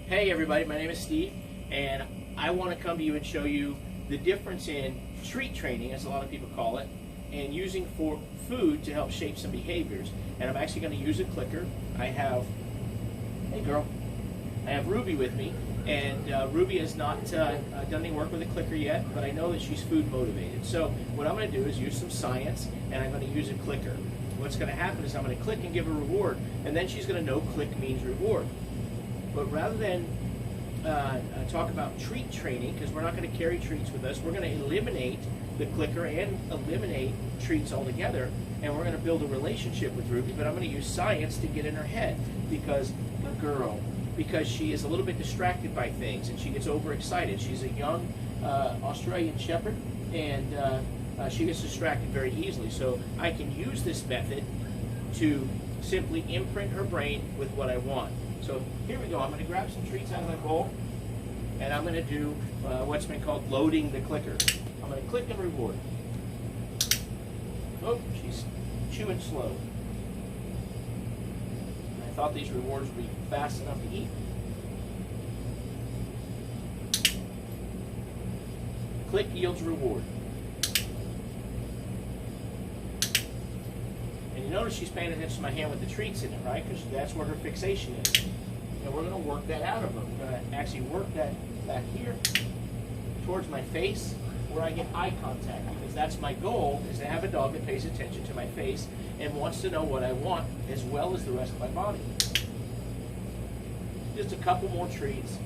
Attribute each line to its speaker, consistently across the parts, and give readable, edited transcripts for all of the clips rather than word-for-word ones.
Speaker 1: Hey everybody, my name is Steve, and I want to come to you and show you the difference in treat training, as a lot of people call it, and using for food to help shape some behaviors. And I'm actually going to use a clicker. I have, hey girl, I have Ruby with me, and Ruby has not done any work with a clicker yet, but I know that she's food motivated. So what I'm going to do is use some science, and I'm going to use a clicker. What's going to happen is I'm going to click and give a reward, and then she's going to know click means reward. But rather than talk about treat training, because we're not going to carry treats with us, we're going to eliminate the clicker and eliminate treats altogether, and we're going to build a relationship with Ruby. But I'm going to use science to get in her head, because good girl, because she is a little bit distracted by things and she gets overexcited. She's a young Australian Shepherd, and she gets distracted very easily. So I can use this method to simply imprint her brain with what I want. So here we go. I'm going to grab some treats out of my bowl, and I'm going to do what's been called loading the clicker. I'm going to click and reward. Oh, she's chewing slow. I thought these rewards would be fast enough to eat. Click yields reward. And you notice she's paying attention to my hand with the treats in it, right? Because that's where her fixation is. And we're going to work that out of her. We're going to actually work that back here towards my face where I get eye contact. Because that's my goal, is to have a dog that pays attention to my face and wants to know what I want as well as the rest of my body. Just a couple more treats.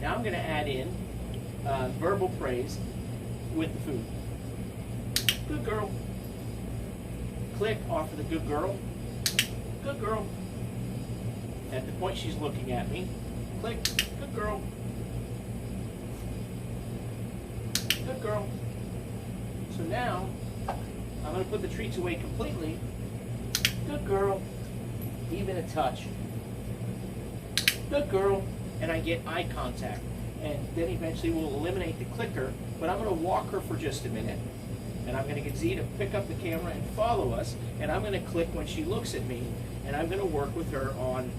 Speaker 1: Now I'm going to add in verbal praise with the food. Good girl. Click, offer the good girl. Good girl. At the point she's looking at me, click, good girl. Good girl. So now, I'm going to put the treats away completely. Good girl. Even a touch. Good girl. And I get eye contact. And then eventually we'll eliminate the clicker, but I'm going to walk her for just a minute. And I'm going to get Z to pick up the camera and follow us, and I'm going to click when she looks at me, and I'm going to work with her on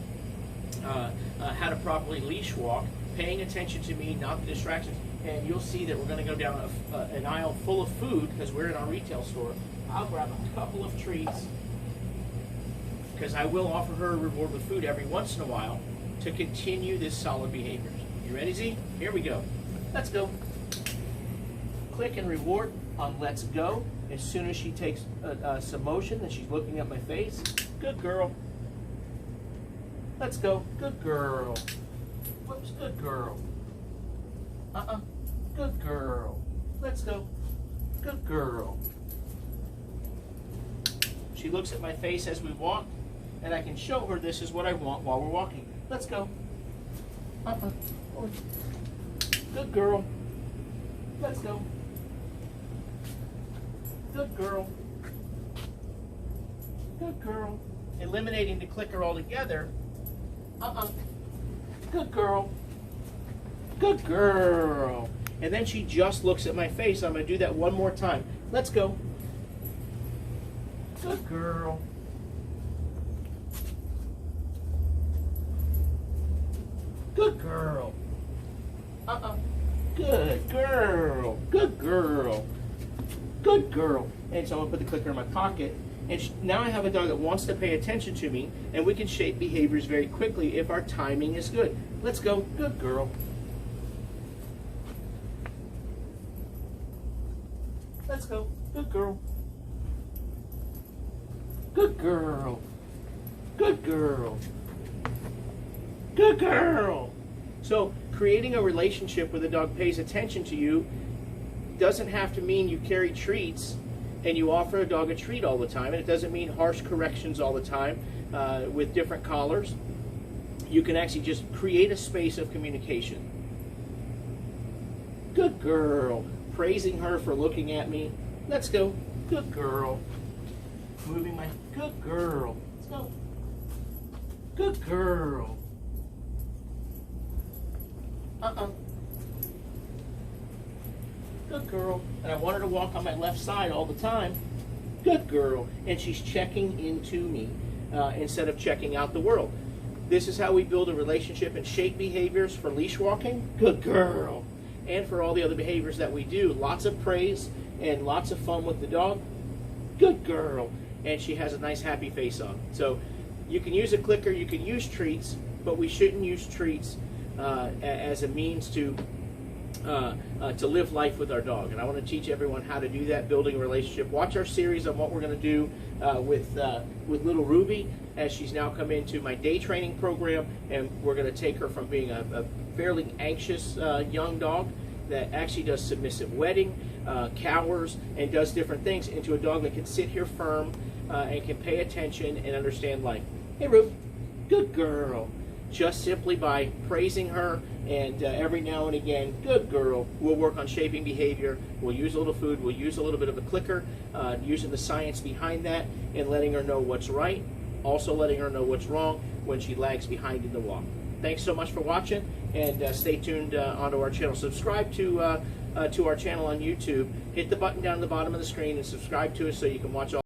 Speaker 1: how to properly leash walk, paying attention to me, not the distractions. And you'll see that we're going to go down an aisle full of food because we're in our retail store. I'll grab a couple of treats because I will offer her a reward with food every once in a while to continue this solid behavior. You ready, Z? Here we go. Let's go. Click and reward on let's go. As soon as she takes some motion and she's looking at my face. Good girl. Let's go. Good girl. Whoops, good girl. Good girl. Let's go. Good girl. She looks at my face as we walk, and I can show her this is what I want while we're walking. Let's go. Good girl. Let's go. Good girl. Good girl. Eliminating the clicker altogether. Good girl. Good girl. And then she just looks at my face. I'm going to do that one more time. Let's go. Good girl. Good girl. Good girl. Good girl. Good girl. And so I'm going to put the clicker in my pocket. And now I have a dog that wants to pay attention to me, and we can shape behaviors very quickly if our timing is good. Let's go. Good girl. Let's go. Good girl. Good girl. Good girl. Good girl. So creating a relationship where the dog pays attention to you doesn't have to mean you carry treats and you offer a dog a treat all the time, and it doesn't mean harsh corrections all the time with different collars. You can actually just create a space of communication. Good girl. Praising her for looking at me. Let's go. Good girl. Moving my, good girl. Let's go. Good girl. Good girl. And I want her to walk on my left side all the time. Good girl. And she's checking into me. instead of checking out the world. This is how we build a relationship and shape behaviors for leash walking. Good girl. And for all the other behaviors that we do. Lots of praise and lots of fun with the dog. Good girl. And she has a nice happy face on. So you can use a clicker, you can use treats, but we shouldn't use treats as a means to live life with our dog. And I want to teach everyone how to do that, building a relationship. Watch our series on what we're going to do with little Ruby, as she's now come into my day training program, and we're going to take her from being a fairly anxious young dog that actually does submissive wetting, cowers, and does different things, into a dog that can sit here firm and can pay attention and understand life. Hey, Ruth, good girl. Just simply by praising her and every now and again, good girl. We'll work on shaping behavior. We'll use a little food. We'll use a little bit of a clicker, using the science behind that and letting her know what's right, also letting her know what's wrong when she lags behind in the walk. Thanks so much for watching, and stay tuned onto our channel. Subscribe to our channel on YouTube. Hit the button down at the bottom of the screen and subscribe to us so you can watch all